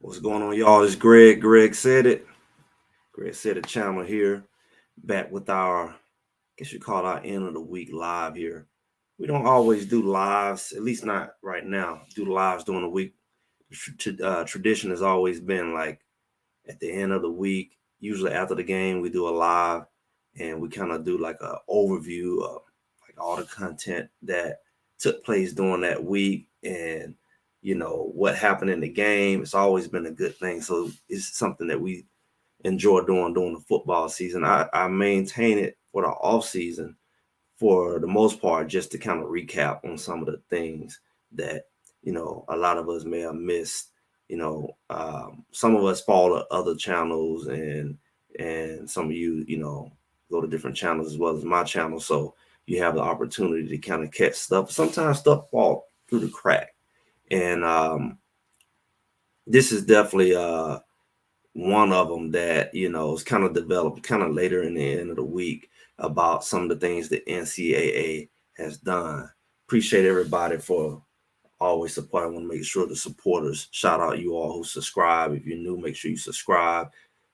What's going on, y'all? It's Greg. Greg said it. Greg said it channel here. Back with our, I guess you call it our end of the week live here. We don't always do lives, at least not right now. Do lives during the week. Tradition has always been like at the end of the week, usually after the game, we do a live and we kind of do like an overview of like all the content that took place during that week and what happened in the game. It's always been a good thing. So it's something that we enjoy doing during the football season. I maintain it for the off season for the most part, just to kind of recap on some of the things that a lot of us may have missed. Some of us follow other channels, and some of you go to different channels as well as my channel, so you have the opportunity to kind of catch stuff. Sometimes stuff fall through the crack, and this is definitely one of them that is kind of developed kind of later in the end of the week about some of the things that NCAA has done. Appreciate everybody for always supporting. I want to make sure the supporters, shout out you all who subscribe. If you're new, make sure you subscribe,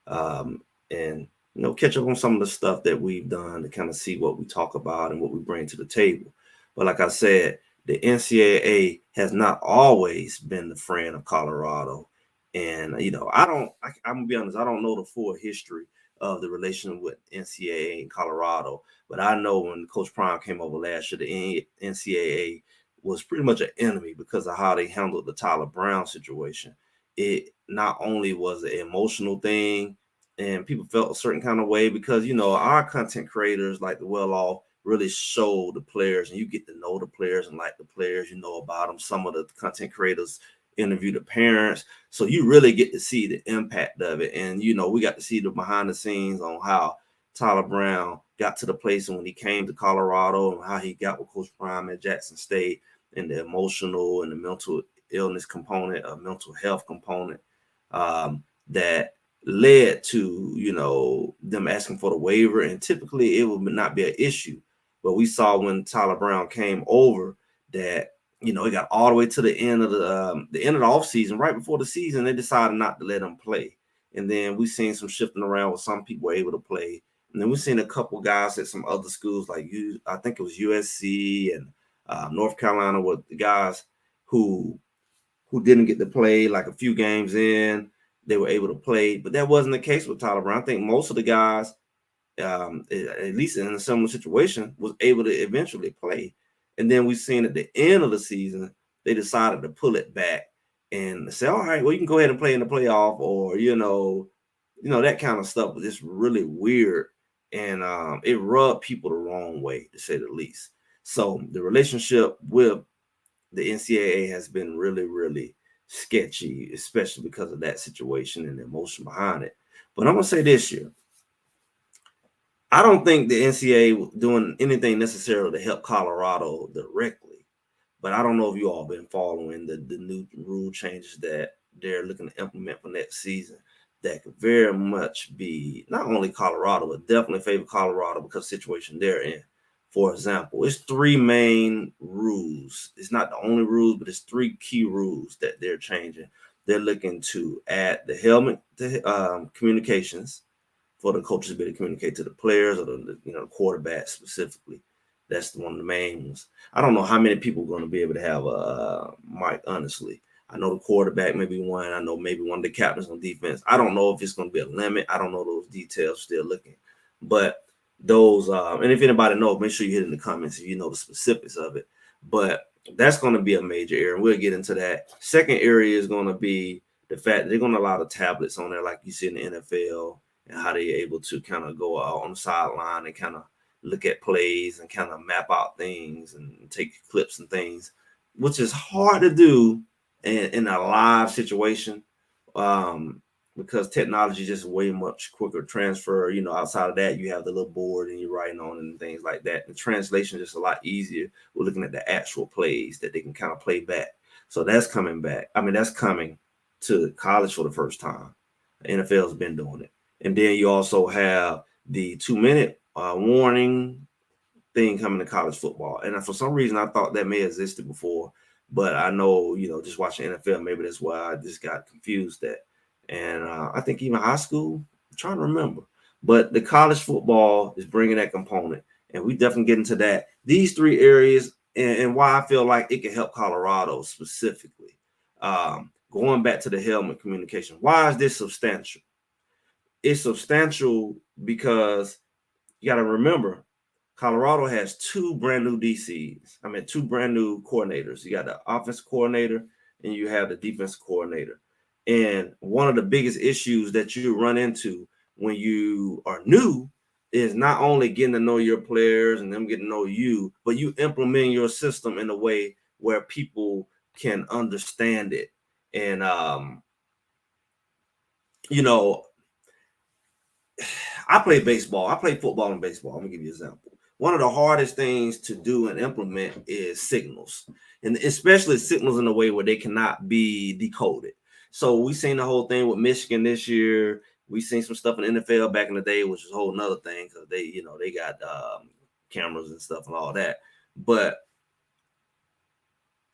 and catch up on some of the stuff that we've done to kind of see what we talk about and what we bring to the table. But like I said, the NCAA has not always been the friend of Colorado. And, I'm going to be honest, I don't know the full history of the relation with NCAA and Colorado. But I know when Coach Prime came over last year, the NCAA was pretty much an enemy because of how they handled the Tyler Brown situation. It not only was an emotional thing and people felt a certain kind of way because, our content creators like the well-off really show the players, and you get to know the players and like the players, about them. Some of the content creators interview the parents, so you really get to see the impact of it. And we got to see the behind the scenes on how Tyler Brown got to the place when he came to Colorado and how he got with Coach Prime at Jackson State, and the emotional and the mental illness component, a mental health component that led to them asking for the waiver. And typically it would not be an issue, but we saw when Tyler Brown came over that it got all the way to the end of the off season. Right before the season, they decided not to let him play. And then we seen some shifting around where some people were able to play. And then we seen a couple guys at some other schools like I think it was USC and North Carolina, with the guys who didn't get to play. Like a few games in, they were able to play, but that wasn't the case with Tyler Brown. I think most of the guys, at least in a similar situation, was able to eventually play. And then we seen at the end of the season, they decided to pull it back and say, all right, well, you can go ahead and play in the playoff, or, that kind of stuff was just really weird. And it rubbed people the wrong way, to say the least. So the relationship with the NCAA has been really, really sketchy, especially because of that situation and the emotion behind it. But I'm going to say this year, I don't think the NCAA was doing anything necessarily to help Colorado directly, but I don't know if you all been following the new rule changes that they're looking to implement for next season that could very much be not only Colorado, but definitely favor Colorado because of the situation they're in. For example, it's three main rules. It's not the only rules, but it's three key rules that they're changing. They're looking to add the helmet to communications, for the coaches to be able to communicate to the players, or the quarterback specifically. That's one of the main ones. I don't know how many people are going to be able to have a mic, honestly. I know the quarterback may be one. I know maybe one of the captains on defense. I don't know if it's going to be a limit. I don't know those details, still looking. But those, and if anybody knows, make sure you hit in the comments if you know the specifics of it. But that's going to be a major area, and we'll get into that. Second area is going to be the fact that they're going to allow the tablets on there like you see in the NFL, and how they're able to kind of go out on the sideline and kind of look at plays and kind of map out things and take clips and things, which is hard to do in a live situation, because technology is just way much quicker transfer. Outside of that, you have the little board and you're writing on it and things like that. The translation is just a lot easier. We're looking at the actual plays that they can kind of play back. So that's coming back. I mean, that's coming to college for the first time. The NFL has been doing it. And then you also have the 2-minute warning thing coming to college football. And for some reason, I thought that may have existed before, But I know, just watching NFL, maybe that's why I just got confused at. And I think even high school, I'm trying to remember. But the college football is bringing that component, and we definitely get into that. These three areas, and why I feel like it can help Colorado specifically. Going back to the helmet communication, why is this substantial? It's substantial because you got to remember, Colorado has two brand new DCs. I mean, two brand new coordinators. You got the offense coordinator and you have the defense coordinator. And one of the biggest issues that you run into when you are new is not only getting to know your players and them getting to know you, but you implement your system in a way where people can understand it. And you know, I play baseball. I play football and baseball. I'm gonna give you an example. One of the hardest things to do and implement is signals, and especially signals in a way where they cannot be decoded. So we seen the whole thing with Michigan this year. We seen some stuff in the NFL back in the day, which is a whole nother thing because they got cameras and stuff and all that. But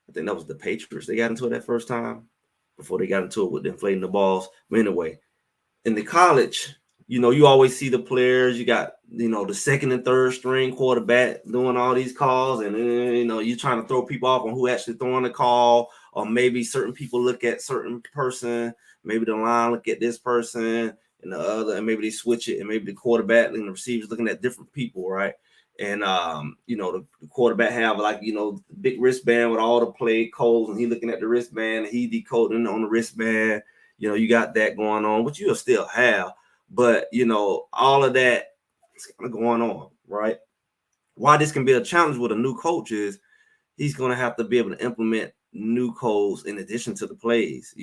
I think that was the Patriots. They got into it that first time before they got into it with inflating the balls. But anyway, in the college, you always see the players. You got, the second and third string quarterback doing all these calls, and you're trying to throw people off on who actually throwing the call, or maybe certain people look at certain person, maybe the line look at this person and the other, and maybe they switch it, and maybe the quarterback and the receivers looking at different people, right? And the quarterback have like big wristband with all the play codes, and he looking at the wristband, and he decoding on the wristband. You got that going on, which you'll still have, but all of that is kind of going on, right? Why this can be a challenge with a new coach is he's going to have to be able to implement new codes in addition to the plays,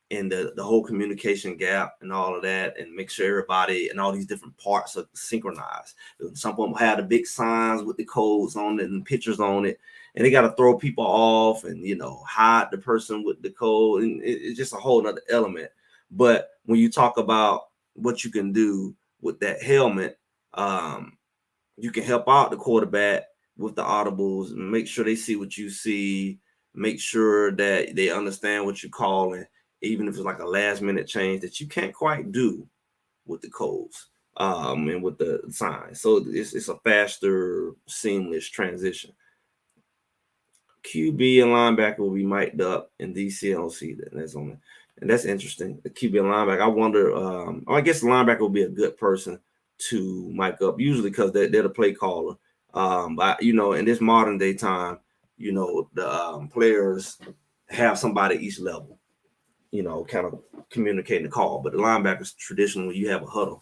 and the whole communication gap and all of that, and make sure everybody and all these different parts are synchronized. Some of them have the big signs with the codes on it and pictures on it, and they got to throw people off and hide the person with the code, and it's just a whole other element. But when you talk about what you can do with that helmet, you can help out the quarterback with the audibles and make sure they see what you see, make sure that they understand what you're calling, even if it's like a last minute change that you can't quite do with the codes and with the signs. So it's a faster, seamless transition. QB and linebacker will be mic'd up, in DC I don't see that. That's on it. And that's interesting. The QB and linebacker. I wonder, I guess the linebacker will be a good person to mic up, usually because they're the play caller. But in this modern day time, the players have somebody at each level, kind of communicating the call. But the linebackers traditionally, when you have a huddle,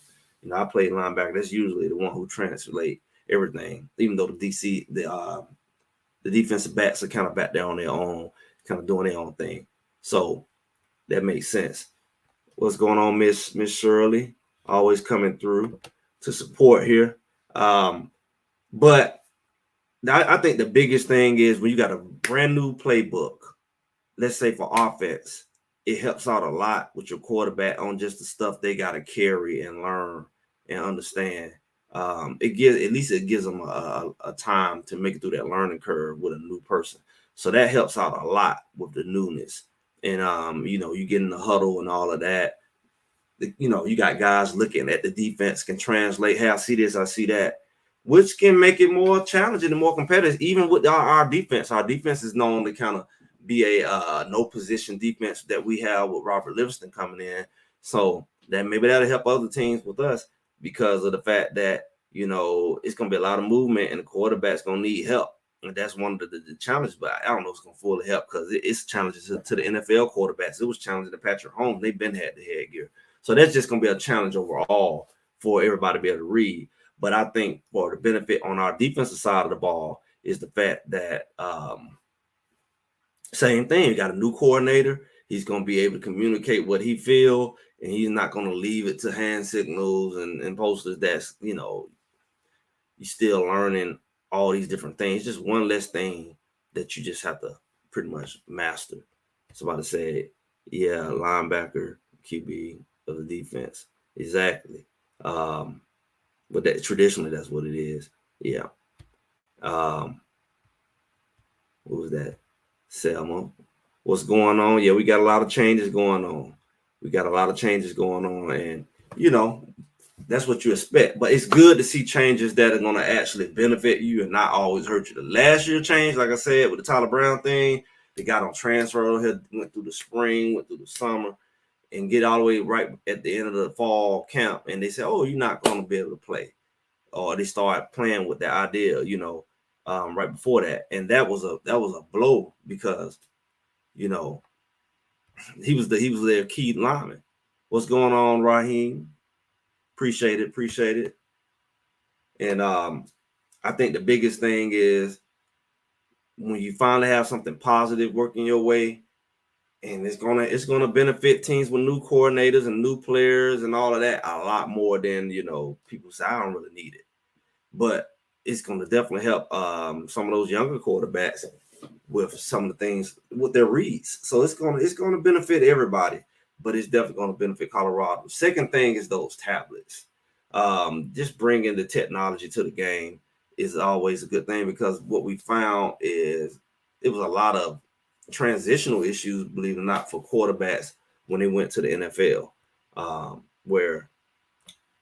I play linebacker. That's usually the one who translate everything, even though the defensive backs are kind of back there on their own, kind of doing their own thing. So that makes sense. What's going on, Miss Shirley? Always coming through to support here. But I think the biggest thing is when you got a brand new playbook, let's say for offense, it helps out a lot with your quarterback on just the stuff they got to carry and learn and understand. It gives them a time to make it through that learning curve with a new person. So that helps out a lot with the newness. And you get in the huddle and all of that. You got guys looking at the defense, can translate, hey, I see this, I see that, which can make it more challenging and more competitive. Even with our defense, our defense is known to kind of be a no position defense that we have with Robert Livingston coming in. So that maybe that'll help other teams with us because of the fact that it's going to be a lot of movement and the quarterback's going to need help. And that's one of the challenges, but I don't know if it's going to fully help because it's challenges to the NFL quarterbacks. It was challenging to Patrick Mahomes. They've been had the headgear. So that's just going to be a challenge overall for everybody to be able to read. But I think for the benefit on our defensive side of the ball is the fact that same thing. You got a new coordinator. He's going to be able to communicate what he feel, and he's not going to leave it to hand signals and posters. That's, you're still learning all these different things. Just one less thing that you just have to pretty much master. Somebody said, yeah, linebacker, QB of the defense. Exactly. But that traditionally that's what it is. Yeah. What was that? Selma, what's going on? Yeah, we got a lot of changes going on. And that's what you expect. But it's good to see changes that are going to actually benefit you and not always hurt you. The last year change, like I said, with the Tyler Brown thing, they got on transfer, went through the spring, went through the summer, and get all the way right at the end of the fall camp, and they say, "Oh, you're not going to be able to play," or they start playing with the idea, right before that, and that was a blow because he was their key lineman. What's going on, Raheem? Appreciate it. And I think the biggest thing is when you finally have something positive working your way, and it's gonna benefit teams with new coordinators and new players and all of that a lot more than people say I don't really need it, but it's gonna definitely help some of those younger quarterbacks with some of the things with their reads. So it's gonna benefit everybody, but it's definitely gonna benefit Colorado. Second thing is those tablets. Just bringing the technology to the game is always a good thing, because what we found is it was a lot of transitional issues, believe it or not, for quarterbacks when they went to the NFL, where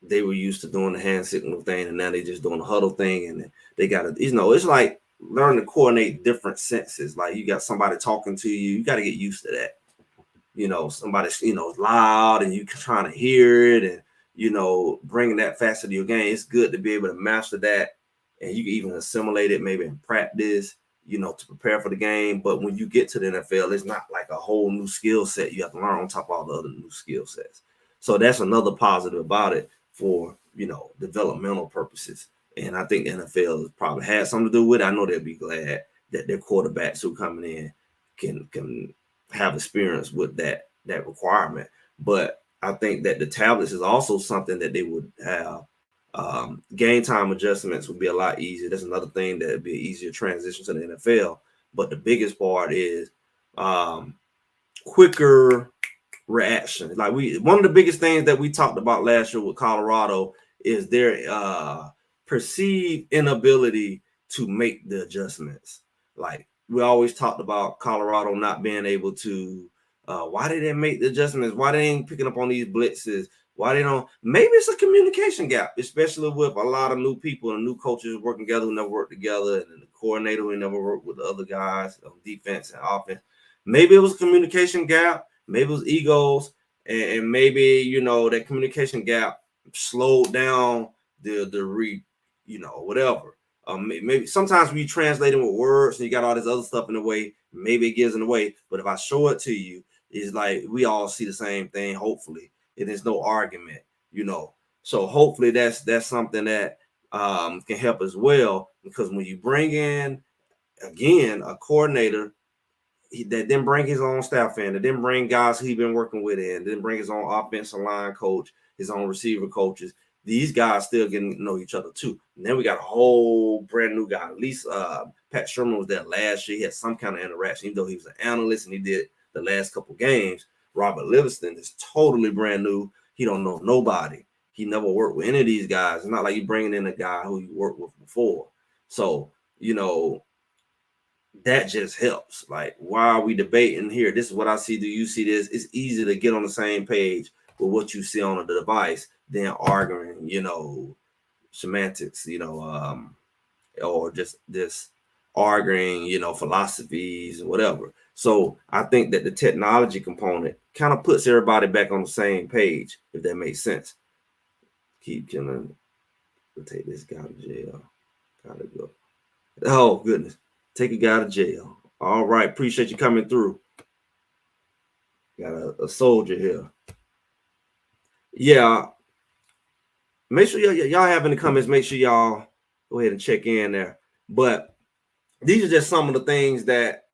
they were used to doing the hand signal thing, and now they're just doing the huddle thing, and they got to, it's like learn to coordinate different senses. Like you got somebody talking to you, you got to get used to that. Somebody's loud and you trying to hear it, and bringing that facet of your game. It's good to be able to master that, and you can even assimilate it maybe in practice, to prepare for the game. But when you get to the NFL, it's not like a whole new skill set you have to learn on top of all the other new skill sets. So that's another positive about it for developmental purposes. And I think the NFL has probably had something to do with it. I know they'll be glad that their quarterbacks who coming in can have experience with that requirement. But I think that the tablets is also something that they would have. Game time adjustments would be a lot easier. That's another thing that would be an easier transition to the NFL. But the biggest part is quicker reaction. Like one of the biggest things that we talked about last year with Colorado is their perceived inability to make the adjustments. Like we always talked about Colorado not being able to. Why they didn't make the adjustments? Why they ain't picking up on these blitzes? Why they don't? Maybe it's a communication gap, especially with a lot of new people and new coaches working together who never worked together, and the coordinator who never worked with the other guys on defense and offense. Maybe it was a communication gap. Maybe it was egos, and maybe that communication gap slowed down whatever. Maybe sometimes we translate them with words and you got all this other stuff in the way. Maybe it gives in the way. But if I show it to you, it's like we all see the same thing, hopefully, and there's no argument, So hopefully that's something that can help as well, because when you bring in again a coordinator that didn't bring his own staff in, that didn't bring guys who he's been working with in, didn't bring his own offensive line coach, his own receiver coaches. These guys still getting to know each other too. And then we got a whole brand new guy. At least Pat Sherman was there last year. He had some kind of interaction, even though he was an analyst and he did the last couple games. Robert Livingston is totally brand new. He don't know nobody. He never worked with any of these guys. It's not like you're bringing in a guy who you worked with before. So, that just helps. Like, why are we debating here? This is what I see. Do you see this? It's easy to get on the same page with what you see on the device than arguing, semantics, or just this arguing, philosophies or whatever. So I think that the technology component kind of puts everybody back on the same page, if that makes sense. Keep killing. We'll take this guy to jail. Gotta go. Oh, goodness. Take a guy to jail. All right. Appreciate you coming through. Got a soldier here. Yeah. Make sure y'all have any comments. Make sure y'all go ahead and check in there. But these are just some of the things that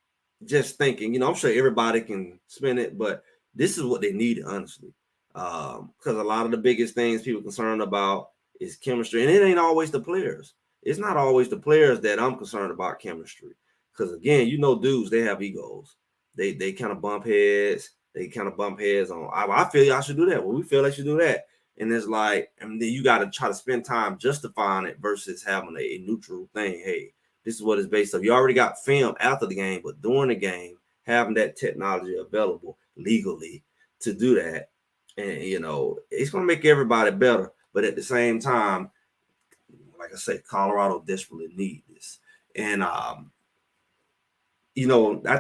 just thinking, I'm sure everybody can spin it, but this is what they need, honestly. Because a lot of the biggest things people are concerned about is chemistry. And it ain't always the players. It's not always the players that I'm concerned about chemistry. Because again, dudes, they have egos. They kind of bump heads. They kind of bump heads on, I feel y'all should do that. Well, we feel they should do that. And it's like, and then you got to try to spend time justifying it versus having a neutral thing. Hey, This is what it's based on. You already got film after the game, but during the game, having that technology available legally to do that, and it's going to make everybody better. But at the same time, like I said, Colorado desperately need this. And I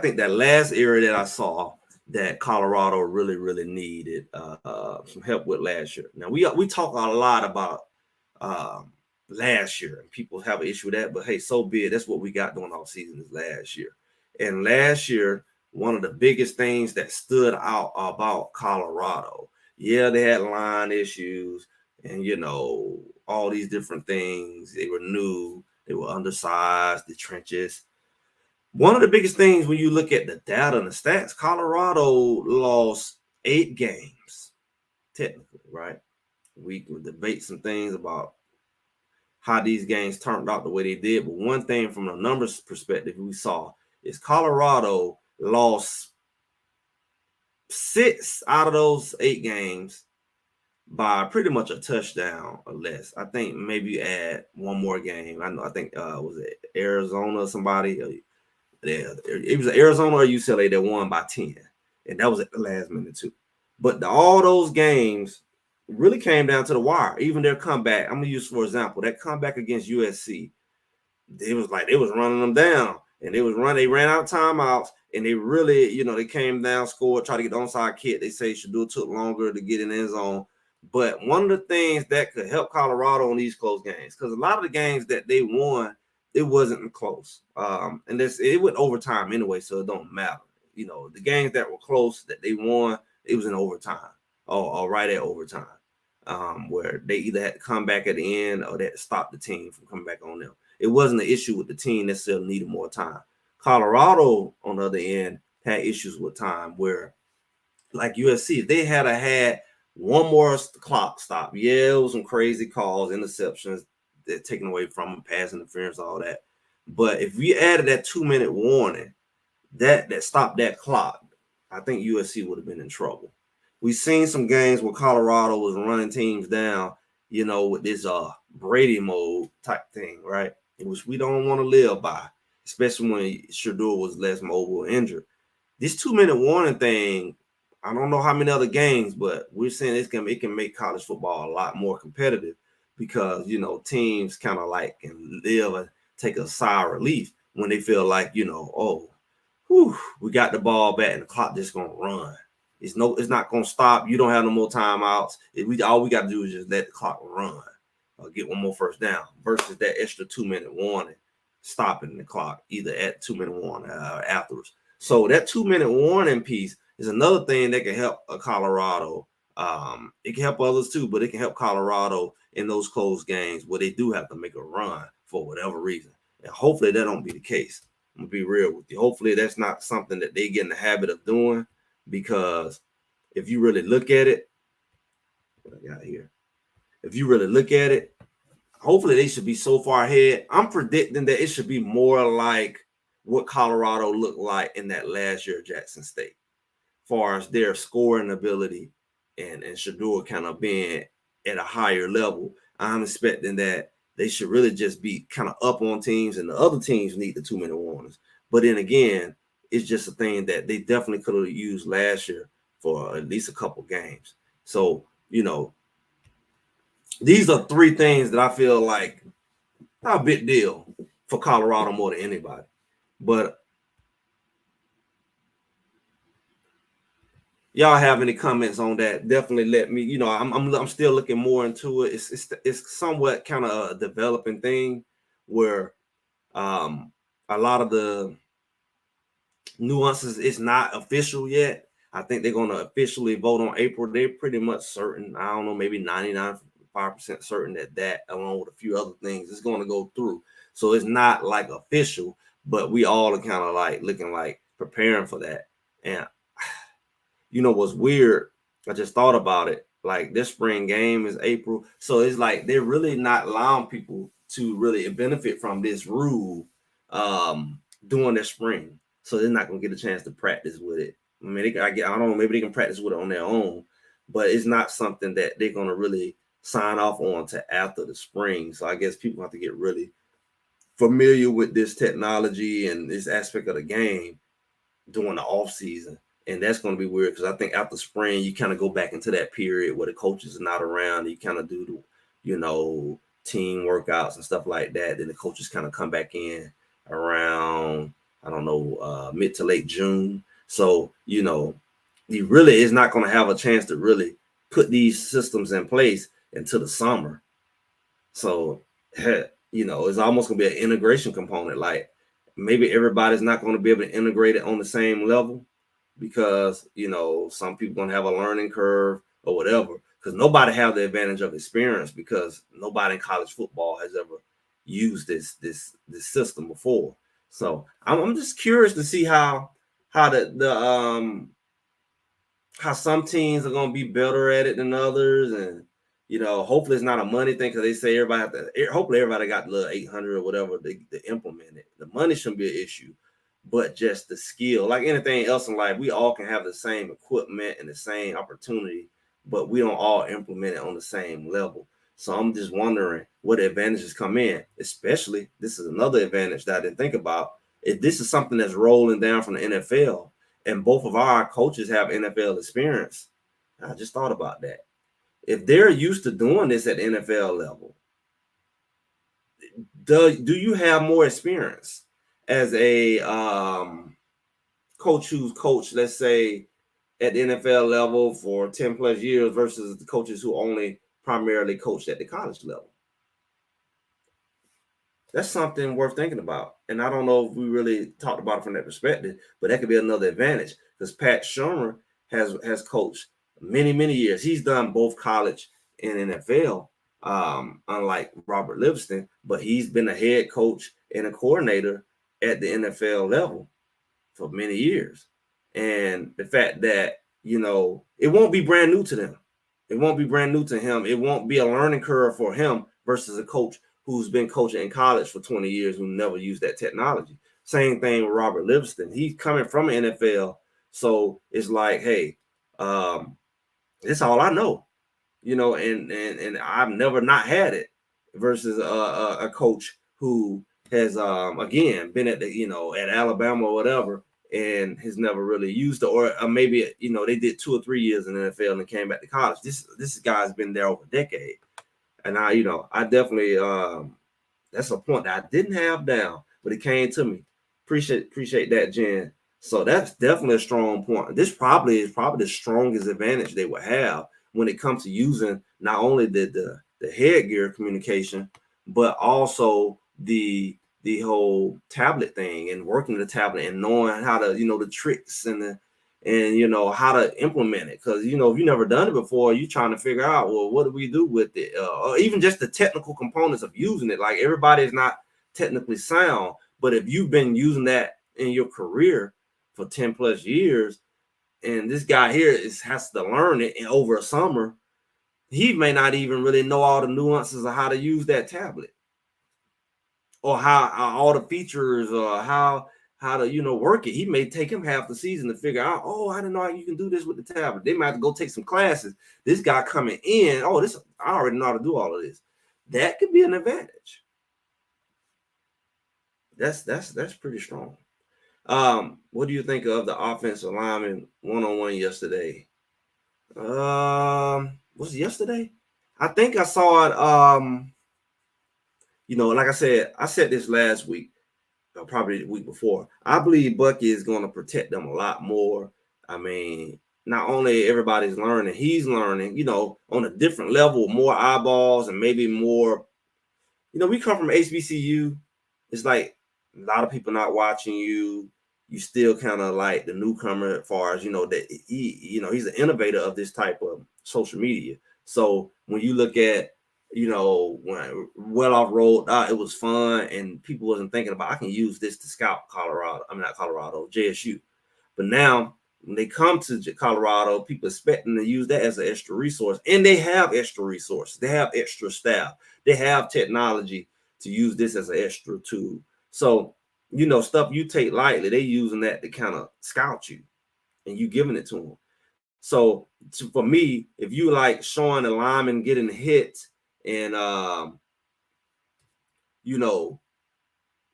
think that last area that I saw that Colorado really, really needed some help with last year. Now we talk a lot about last year, and people have an issue with that, but hey, so be it. That's what we got during our season is last year. And last year, one of the biggest things that stood out about Colorado, yeah, they had line issues and all these different things. They were new, they were undersized, the trenches. One of the biggest things when you look at the data and the stats, Colorado lost 8 games, technically, right? We could debate some things about how these games turned out the way they did. But one thing from a numbers perspective we saw is Colorado lost 6 out of those 8 games by pretty much a touchdown or less. I think maybe add one more game. I think was it Arizona or somebody? It was Arizona or UCLA that won by 10. And that was at the last minute too. But all those games really came down to the wire. Even their comeback, I'm gonna use for example that comeback against USC. They was running them down, and they ran out of timeouts, and they really, they came down, scored, tried to get the onside kick. They say Shador took longer to get in the end zone. But one of the things that could help Colorado in these close games, because a lot of the games that they won, it wasn't close. And it went overtime anyway, so it don't matter. The games that were close that they won, it was in overtime or right at overtime. Where they either had to come back at the end or they had to stop the team from coming back on them. It wasn't an issue with the team necessarily needed more time. Colorado, on the other end, had issues with time where, like USC, they had one more clock stop. Yeah, it was some crazy calls, interceptions that taken away from them, pass interference, all that. But if we added that 2-minute warning, that stopped that clock, I think USC would have been in trouble. We've seen some games where Colorado was running teams down, with this Brady mode type thing, right? Which we don't want to live by, especially when Shador was less mobile and injured. This 2-minute warning thing, I don't know how many other games, but we're saying it can make college football a lot more competitive because, teams kind of like can live and take a sigh of relief when they feel like, we got the ball back and the clock just gonna run. It's not gonna stop. You don't have no more timeouts. All we got to do is just let the clock run or get one more first down versus that extra 2-minute warning, stopping the clock either at 2-minute warning or afterwards. So that 2-minute warning piece is another thing that can help Colorado. It can help others too, but it can help Colorado in those close games where they do have to make a run for whatever reason. And hopefully that don't be the case. I'm gonna be real with you. Hopefully that's not something that they get in the habit of doing, because if you really look at it, what I got here, if you really look at it, hopefully they should be so far ahead. I'm predicting that it should be more like what Colorado looked like in that last year at Jackson State, as far as their scoring ability and Shador kind of being at a higher level. I'm expecting that they should really just be kind of up on teams, and the other teams need the 2-minute warnings. But then again, it's just a thing that they definitely could have used last year for at least a couple games. So, these are 3 things that I feel like are a big deal for Colorado more than anybody. But y'all have any comments on that? Definitely let me. I'm still looking more into it. It's somewhat kind of a developing thing where a lot of the nuances is not official yet. I think they're going to officially vote on April. They're pretty much certain. I don't know, maybe 99.5% certain that along with a few other things, is going to go through. So it's not like official, but we all are kind of like looking like preparing for that. And what's weird, I just thought about it. Like this spring game is April. So it's like they're really not allowing people to really benefit from this rule during their spring. So they're not going to get a chance to practice with it. I mean, I don't know, maybe they can practice with it on their own, but it's not something that they're going to really sign off on to after the spring. So I guess people have to get really familiar with this technology and this aspect of the game during the off season. And that's going to be weird because I think after spring, you kind of go back into that period where the coaches are not around. And you kind of do the, team workouts and stuff like that. Then the coaches kind of come back in around, I don't know, mid to late June. So, he really is not going to have a chance to really put these systems in place until the summer. So, it's almost going to be an integration component. Like maybe everybody's not going to be able to integrate it on the same level because, some people going to have a learning curve or whatever, because nobody have the advantage of experience because nobody in college football has ever used this system before. So I'm just curious to see how how some teams are going to be better at it than others. And, hopefully it's not a money thing because they say hopefully everybody got the little 800 or whatever they implement it. The money shouldn't be an issue, but just the skill. Like anything else in life, we all can have the same equipment and the same opportunity, but we don't all implement it on the same level. So I'm just wondering what advantages come in, especially this is another advantage that I didn't think about. If this is something that's rolling down from the NFL, and both of our coaches have NFL experience. I just thought about that. If they're used to doing this at NFL level, do you have more experience as a coach who's coached, let's say, at the NFL level for 10 plus years versus the coaches who only primarily coached at the college level? That's something worth thinking about. And I don't know if we really talked about it from that perspective, but that could be another advantage because Pat Shermer has coached many years. He's done both college and NFL, unlike Robert Livingston, but he's been a head coach and a coordinator at the NFL level for many years. And the fact that, it won't be brand new to them. It won't be brand new to him. It won't be a learning curve for him versus a coach who's been coaching in college for 20 years who never used that technology. Same thing with Robert Livingston. He's coming from the NFL. So it's like, hey, it's all I know, and I've never not had it versus a coach who has, again, been at at Alabama or whatever, and has never really used it, or maybe, they did 2 or 3 years in the NFL and came back to college. This guy's been there over a decade. And I definitely, that's a point that I didn't have down, but it came to me. Appreciate that, Jen. So that's definitely a strong point. This probably is the strongest advantage they would have when it comes to using not only the headgear communication, but also the whole tablet thing and working the tablet and knowing how to, the tricks and how to implement it. Because, if you've never done it before, you're trying to figure out, well, what do we do with it? Or even just the technical components of using it. Like everybody is not technically sound, but if you've been using that in your career for 10 plus years, and this guy here has to learn it in over a summer, he may not even really know all the nuances of how to use that tablet or how all the features or how to work it. He may take him half the season to figure out, oh, I didn't know how you can do this with the tablet. They might have to go take some classes. This guy coming in, oh, this I already know how to do all of this. That could be an advantage. That's pretty strong. What do you think of the offensive lineman one-on-one yesterday? Was it yesterday? I think I saw it. Like I said this last week, probably the week before. I believe Bucky is going to protect them a lot more. I mean, not only everybody's learning, he's learning, on a different level, more eyeballs and maybe more. We come from HBCU. It's like a lot of people not watching you. You still kind of like the newcomer as far as, that he's an innovator of this type of social media. So when you look at, when Well Off rolled out, it was fun and people wasn't thinking about, I can use this to scout JSU. But now when they come to Colorado, people expecting to use that as an extra resource, and they have extra resources. They have extra staff. They have technology to use this as an extra tool. So, stuff you take lightly, they using that to kind of scout you and you giving it to them. So for me, if you like showing the lineman getting hit and,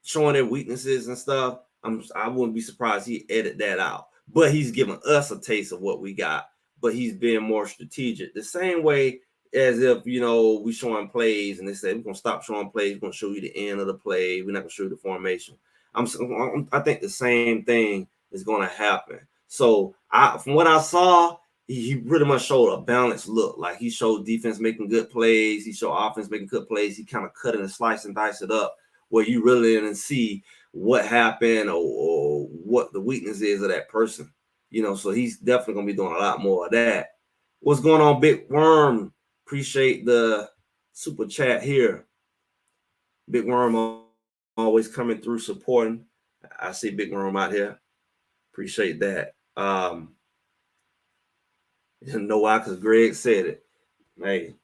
showing their weaknesses and stuff, I wouldn't be surprised he edit that out. But he's giving us a taste of what we got. But he's being more strategic. The same way as if, we showing plays and they say we're gonna stop showing plays, we're gonna show you the end of the play, we're not gonna show you the formation. I think the same thing is gonna happen. So from what I saw, he pretty much showed a balanced look. Like he showed defense making good plays, he showed offense making good plays. He kind of cut it and slice and dice it up where you really didn't see what happened or what the weakness is of that person. So he's definitely gonna be doing a lot more of that. What's going on, Big Worm? Appreciate the super chat here. Big Worm always coming through supporting. I see Big Worm out here. Appreciate that. You know why? Because Greg said it. Hey,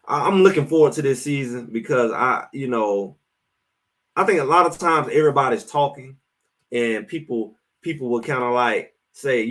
I'm looking forward to this season because I think a lot of times everybody's talking and people will kind of like say,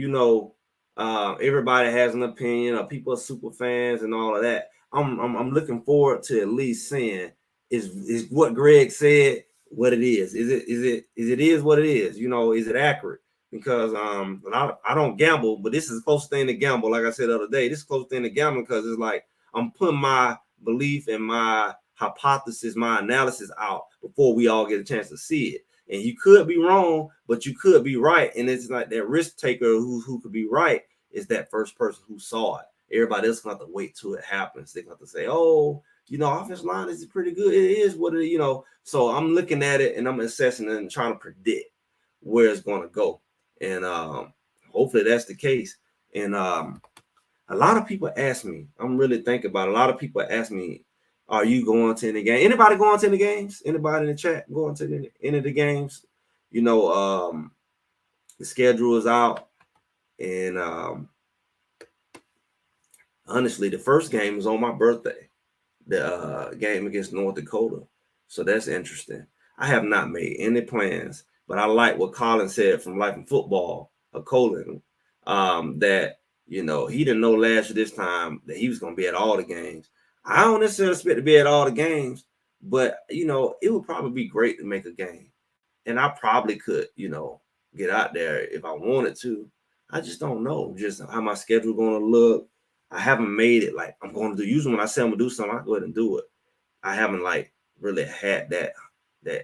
everybody has an opinion or people are super fans and all of that. I'm looking forward to at least seeing is what Greg said what it is. Is it what it is? Is it accurate? Because I don't gamble, but this is the closest thing to gamble. Like I said the other day, this is the closest thing to gambling because it's like I'm putting my belief and my hypothesis, my analysis out before we all get a chance to see it. And you could be wrong, but you could be right. And it's like that risk taker who could be right is that first person who saw it. Everybody else gonna have to wait till it happens. They're gonna have to say, oh, offensive line is pretty good. It is what it is, So I'm looking at it and I'm assessing it and trying to predict where it's gonna go. And hopefully that's the case. And a lot of people ask me, I'm really thinking about it. A lot of people ask me, are you going to any game? Anybody going to any games? Anybody in the chat going to any of the games? The schedule is out. And honestly, the first game is on my birthday. The game against North Dakota. So that's interesting. I have not made any plans, but I like what Colin said from Life and Football, Colin, that, he didn't know last year this time that he was going to be at all the games. I don't necessarily expect to be at all the games, but, it would probably be great to make a game. And I probably could, get out there if I wanted to. I just don't know just how my schedule going to look. I haven't made it like I'm going to do. Usually when I say I'm going to do something, I go ahead and do it. I haven't like really had that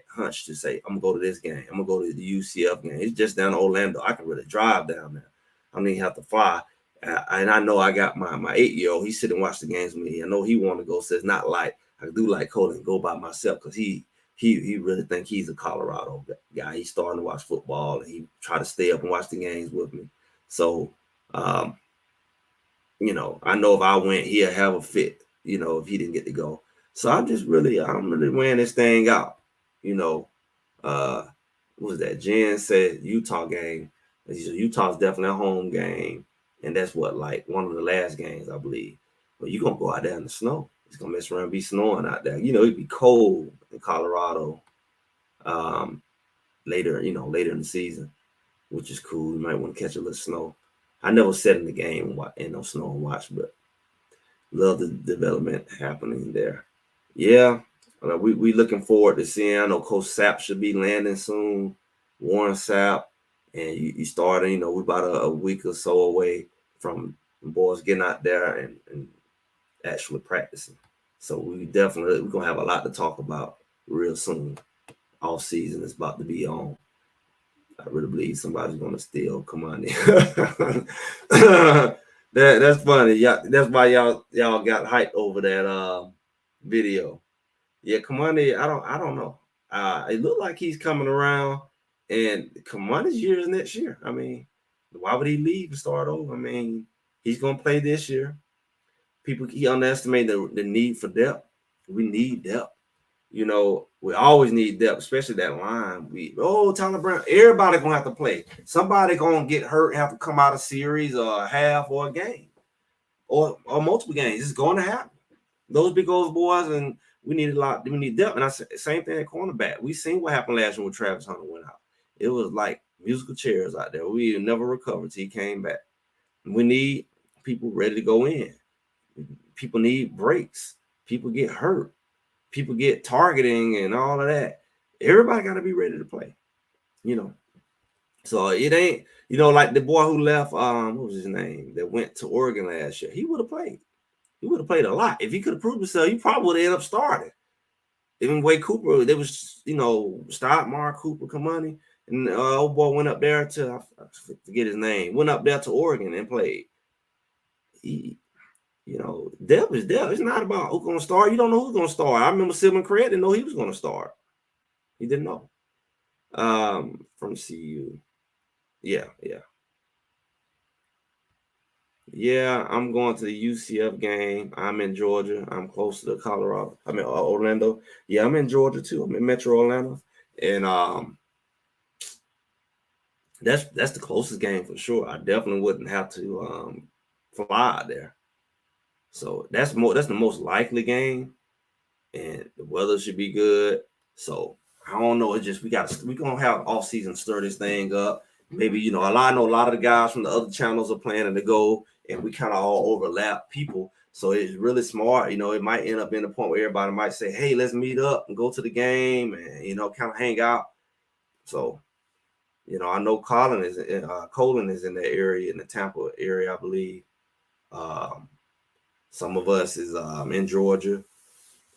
hunch to say, I'm going to go to this game. I'm going to go to the UCF game. It's just down to Orlando. I can really drive down there. I don't even have to fly. And I know I got my 8-year-old. He sit and watch the games with me. I know he want to go. So it's not like I do like Colin go by myself because he really think he's a Colorado guy. He's starting to watch football and he try to stay up and watch the games with me. So, I know if I went, he'll have a fit, if he didn't get to go. So I'm really weighing this thing out. What was that? Jen said Utah game. Utah's definitely a home game. And that's like one of the last games, I believe. But you're going to go out there in the snow. It's going to mess around and be snowing out there. It'd be cold in Colorado later in the season, which is cool. You might want to catch a little snow. I never sat in the game in no snow and watch, but love the development happening there. Yeah, we looking forward to seeing. I know Coach Sapp should be landing soon. Warren Sapp, and you starting. We're about a week or so away from boys getting out there and actually practicing. So we're gonna have a lot to talk about real soon. All season is about to be on. I really believe somebody's gonna steal. Come on in. That's funny. Yeah, that's why y'all got hyped over that video. Yeah, Kamani, I don't know. It looked like he's coming around, and Kamani's year is next year. I mean, why would he leave and start over? I mean, he's gonna play this year. He underestimate the need for depth. We need depth. We always need depth, especially that line. Tyler Brown, everybody gonna have to play. Somebody gonna get hurt and have to come out of series or a half or a game or multiple games. It's going to happen. Those big old boys, and we need a lot. We need depth. And I said same thing at cornerback. We seen what happened last year when Travis Hunter went out. It was like musical chairs out there. We never recovered till he came back. We need people ready to go in. People need breaks. People get hurt. People get targeting and all of that. Everybody got to be ready to play, you know. So it ain't, like the boy who left, what was his name, that went to Oregon last year. He would have played. He would have played a lot. If he could have proved himself, he probably would have ended up starting. Even Way Cooper, there was, Stoudemire, Cooper, Kamani, and old boy went up there to, I forget his name, went up there to Oregon and played. He, depth is depth. It's not about who's going to start. You don't know who's going to start. I remember Sylvan Craig didn't know he was going to start. He didn't know. From CU. Yeah. Yeah, I'm going to the UCF game. I'm in Georgia. I'm close to Colorado. I'm in Orlando. Yeah, I'm in Georgia too. I'm in Metro Atlanta, and that's the closest game for sure. I definitely wouldn't have to fly out there. So that's the most likely game, and the weather should be good. So I don't know. It's just we're gonna have off season stir this thing up. Maybe I know a lot of the guys from the other channels are planning to go, and we kind of all overlap people. So it's really smart. It might end up being a point where everybody might say, "Hey, let's meet up and go to the game," and kind of hang out. So I know Colin is in that area, in the Tampa area, I believe. Some of us is in Georgia.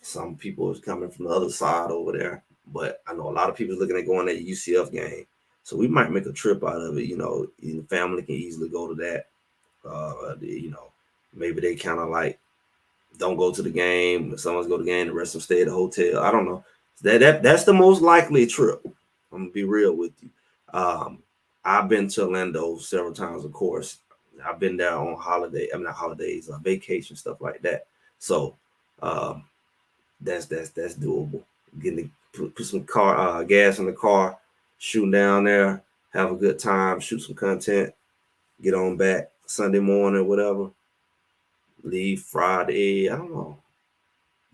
Some people is coming from the other side over there, but I know a lot of people is looking at going to the UCF game. So we might make a trip out of it. The family can easily go to that. Maybe they kind of like don't go to the game. Someone's go to the game, the rest of them stay at the hotel. I don't know. That's the most likely trip. I'm gonna be real with you. I've been to Orlando several times, of course. I've been there on not holidays, vacation, stuff like that. So that's doable. Put some gas in the car, shooting down there, have a good time, shoot some content, get on back Sunday morning, whatever. Leave Friday. I don't know.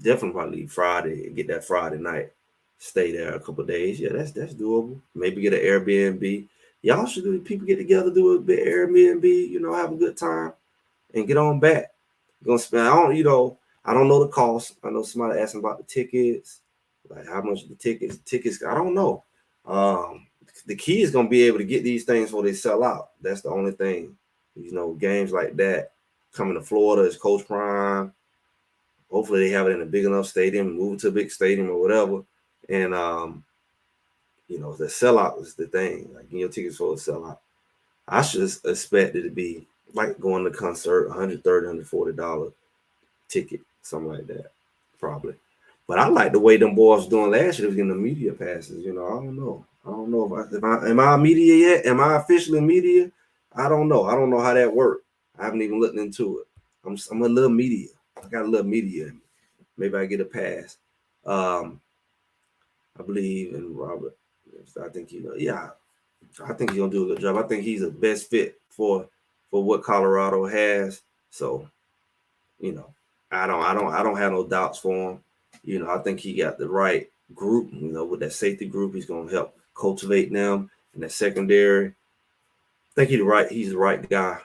Definitely probably leave Friday and get that Friday night. Stay there a couple of days. Yeah, that's doable. Maybe get an Airbnb. Y'all should do. People get together, do a bit Airbnb. Have a good time, and get on back. You're gonna spend. I don't know the cost. I know somebody asking about the tickets, like how much the tickets. Tickets. I don't know. The key is gonna be able to get these things before they sell out. That's the only thing. Games like that coming to Florida is Coach Prime. Hopefully they have it in a big enough stadium, move it to a big stadium or whatever. And the sellout is the thing. Like your tickets for a sellout. I should expect it to be like going to a concert, $130, $140 ticket, something like that, probably. But I like the way them boys doing last year. They was getting the media passes. I don't know. I don't know if I am I media yet? Am I officially media? I don't know. I don't know how that worked. I haven't even looked into it. I'm a little media. I got a little media in me. Maybe I get a pass. I believe in Robert. I think I think he's gonna do a good job. I think he's the best fit for what Colorado has. So, I don't have no doubts for him. I think he got the right group. With that safety group, he's gonna help cultivate them in that secondary. I think he's the right guy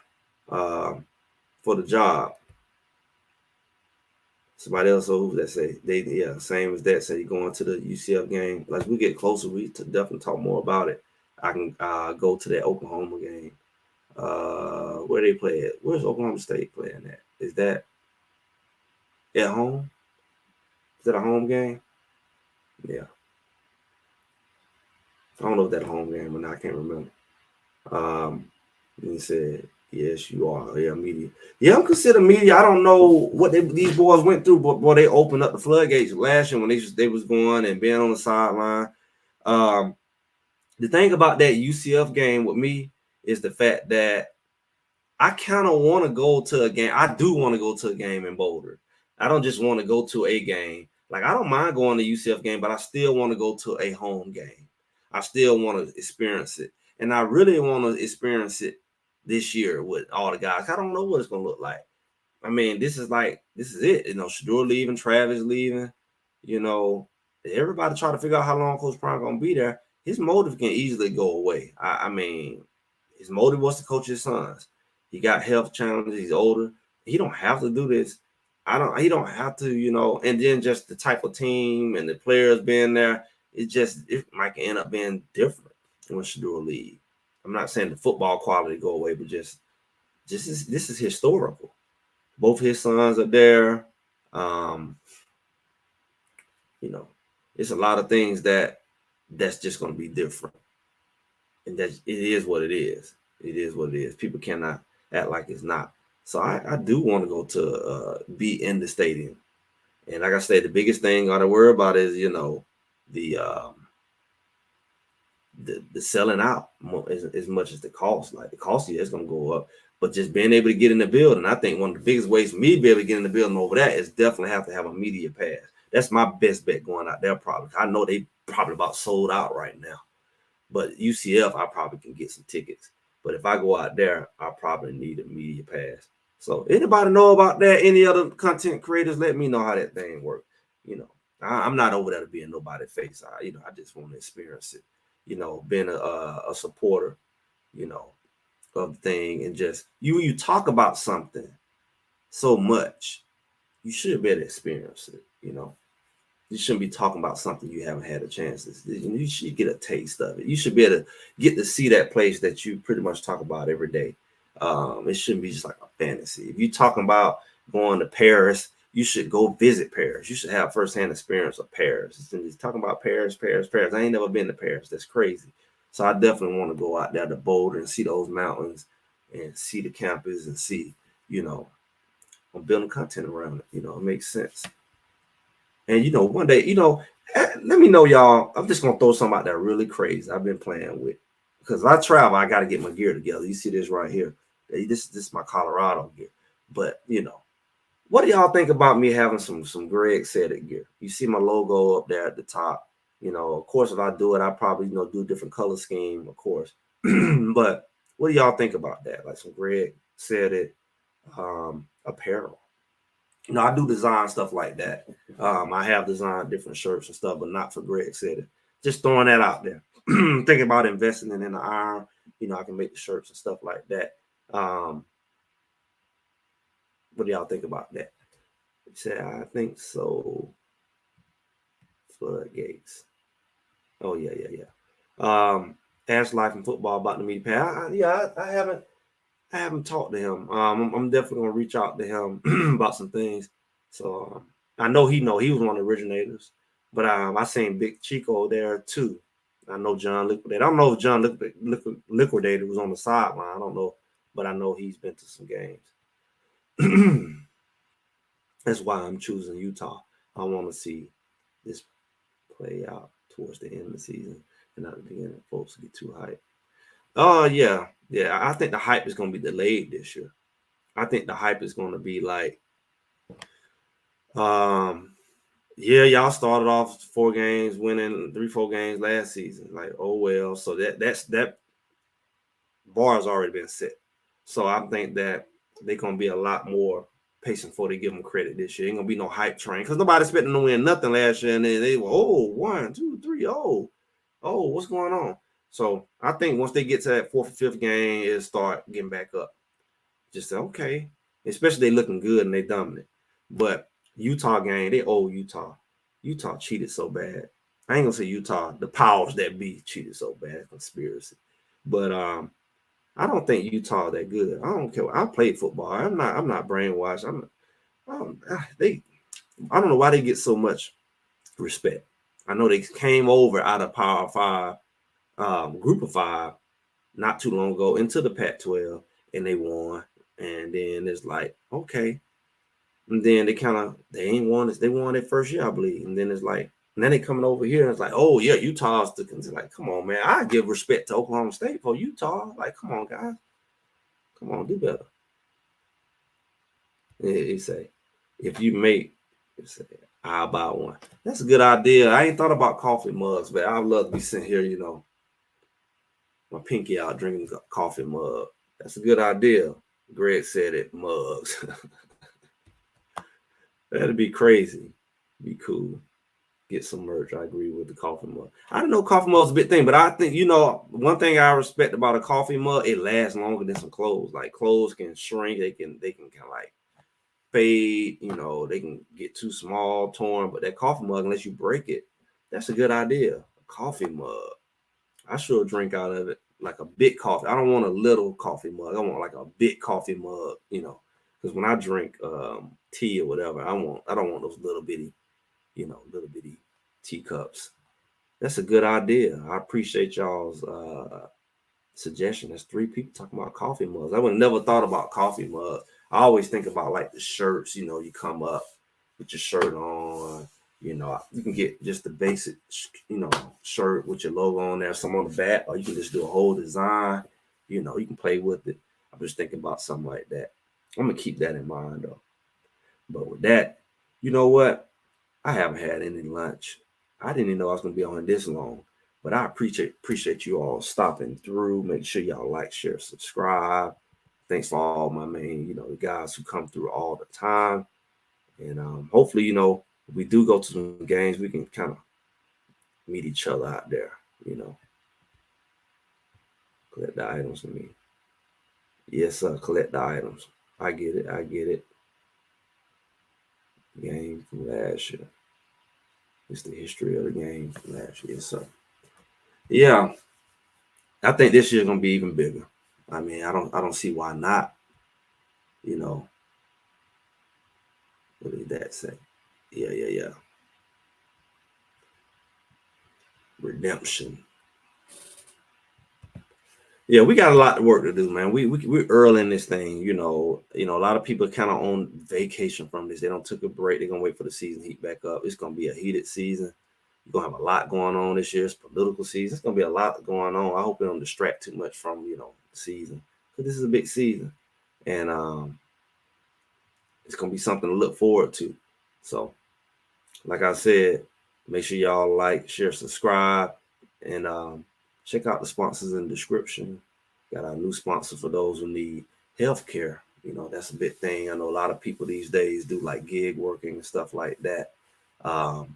for the job. Somebody else who that say same as that say going to the UCF game. Like we get closer, we definitely talk more about it. I can go to that Oklahoma game. Where they play at? Where's Oklahoma State playing at? Is that at home? Is that a home game? Yeah. I don't know if that's a home game or not. I can't remember. He said, yes, you are. Yeah, media. Yeah, I'm considered media. I don't know what these boys went through, but boy, they opened up the floodgates last year when they was going and being on the sideline. The thing about that UCF game with me is the fact that I kind of want to go to a game. I do want to go to a game in Boulder. I don't just want to go to a game. Like I don't mind going to UCF game, but I still want to go to a home game. I still want to experience it. And I really want to experience it this year with all the guys. I don't know what it's going to look like. I mean, this is it. Shador leaving, Travis leaving. Everybody try to figure out how long Coach Prime going to be there. His motive can easily go away. I mean, his motive was to coach his sons. He got health challenges. He's older. He don't have to do this. He don't have to, and then just the type of team and the players being there. it might end up being different once you do a league. I'm not saying the football quality go away, but just this is historical. Both his sons are there. You know, it's a lot of things that's just going to be different, and that it is what it is. It is what it is. People cannot act like it's not. So I do want to go to be in the stadium, and like I said, the biggest thing I got to worry about is the the selling out as much as the cost. Like the cost is going to go up, but just being able to get in the building, I think one of the biggest ways for me to be able to get in the building over that is definitely have to have a media pass. That's my best bet going out there. Probably, I know they probably about sold out right now, but UCF I probably can get some tickets. But if I go out there, I probably need a media pass. So anybody know about that? Any other content creators? Let me know how that thing works. I'm not over there to be in nobody's face. I just want to experience it. Being a supporter, of the thing, and just you talk about something so much, you should be able to experience it. You shouldn't be talking about something you haven't had a chance to. You should get a taste of it. You should be able to get to see that place that you pretty much talk about every day. It shouldn't be just like a fantasy. If you're talking about going to Paris, you should go visit Paris. You should have firsthand experience of Paris. He's talking about Paris. I ain't never been to Paris. That's crazy. So I definitely want to go out there to Boulder and see those mountains and see the campus and see, I'm building content around it. It makes sense. And, one day, let me know, y'all. I'm just going to throw something out there really crazy I've been playing with. Because if I travel, I got to get my gear together. You see this right here. This is my Colorado gear. But, what do y'all think about me having some Greg Said It gear? You see my logo up there at the top. Of course, if I do it, I probably, do different color scheme, of course. But what do y'all think about that? Like some Greg Said It apparel. I do design stuff like that. I have designed different shirts and stuff, but not for Greg Said It. Just throwing that out there. Thinking about investing in the iron. I can make the shirts and stuff like that. What do y'all think about that? Say, I think so. Floodgates. Oh yeah. Ask Life and Football about the media pass. I haven't talked to him. I'm definitely gonna reach out to him about some things. So I know he was one of the originators, but I seen Big Chico there too. I know John Liquidator. I don't know if John Liquidator was on the sideline. I don't know, but I know he's been to some games. That's why I'm choosing Utah. I want to see this play out towards the end of the season and not the beginning. Folks get too hyped. Oh yeah. I think the hype is going to be delayed this year. I think the hype is going to be like, y'all started off 4 games, winning 3-4 games last season. Like, oh well. So that bar has already been set. So I think that they're going to be a lot more patient before they give them credit this year. Ain't gonna be no hype train because nobody expecting to win nothing last year, and then they were 1, 2, 3, what's going on? So I think once they get to that 4th or 5th game, it'll start getting back up. Just say, okay, especially they looking good and they dominant. But Utah game, they owe Utah. Utah cheated so bad. I ain't gonna say Utah, the powers that be cheated so bad, conspiracy. But I don't think Utah that good. I don't care. I played football. I'm not brainwashed. I don't know why they get so much respect. I know they came over out of Power 5, Group of 5, not too long ago into the Pac-12, and they won. And then it's like, okay. And then they ain't won this. They won their first year, I believe. And then it's like, and then they coming over here and it's like, oh yeah, Utah's like, come on, man. I give respect to Oklahoma State for Utah. Like, come on, guys. Come on, do better. He say, if you make, I'll buy one. That's a good idea. I ain't thought about coffee mugs, but I'd love to be sitting here, my pinky out drinking a coffee mug. That's a good idea. Greg Said It, mugs. That'd be crazy. Be cool. Get some merch. I agree with the coffee mug. I didn't know coffee mug's a big thing, but I think, one thing I respect about a coffee mug, it lasts longer than some clothes. Like clothes can shrink. They can kind of like fade, they can get too small, torn, but that coffee mug, unless you break it, That's a good idea. A coffee mug. I should drink out of it like a big coffee. I don't want a little coffee mug. I want like a big coffee mug, because when I drink tea or whatever, I don't want those little bitty teacups. That's a good idea. I appreciate y'all's suggestion. There's 3 people talking about coffee mugs. I would have never thought about coffee mugs. I always think about like the shirts, you come up with your shirt on, you can get just the basic, shirt with your logo on there, some on the back, or you can just do a whole design, you can play with it. I'm just thinking about something like that. I'm gonna keep that in mind though. But with that, you know what? I haven't had any lunch. I didn't even know I was gonna be on this long. But I appreciate you all stopping through. Make sure y'all like, share, subscribe. Thanks for all my the guys who come through all the time. And hopefully, if we do go to some games, we can kind of meet each other out there, collect the items for me. Yes, sir, collect the items. I get it. I get it. Game from last year. It's the history of the game from last year. So, yeah, I think this year's gonna be even bigger. I mean, I don't see why not. You know, what did that say? Yeah. Redemption. Yeah, we got a lot of work to do, man. We're early in this thing. A lot of people kind of on vacation from this. They don't took a break. They're gonna wait for the season heat back up. It's gonna be a heated season. We're gonna have a lot going on this year. It's political season. It's gonna be a lot going on. I hope it don't distract too much from the season, because this is a big season, and it's gonna be something to look forward to. So, like I said, make sure y'all like, share, subscribe, and check out the sponsors in the description. Got our new sponsor for those who need healthcare. That's a big thing. I know a lot of people these days do like gig working and stuff like that. Got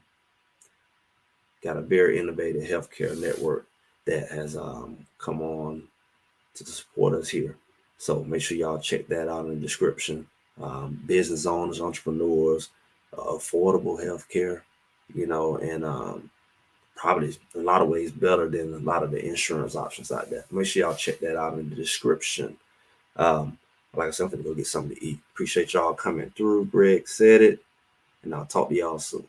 a very innovative healthcare network that has come on to support us here. So make sure y'all check that out in the description. Business owners, entrepreneurs, affordable healthcare, and probably in a lot of ways better than a lot of the insurance options out there. Make sure y'all check that out in the description. Like I said, I'm gonna go get something to eat. Appreciate y'all coming through. Greg said it, and I'll talk to y'all soon.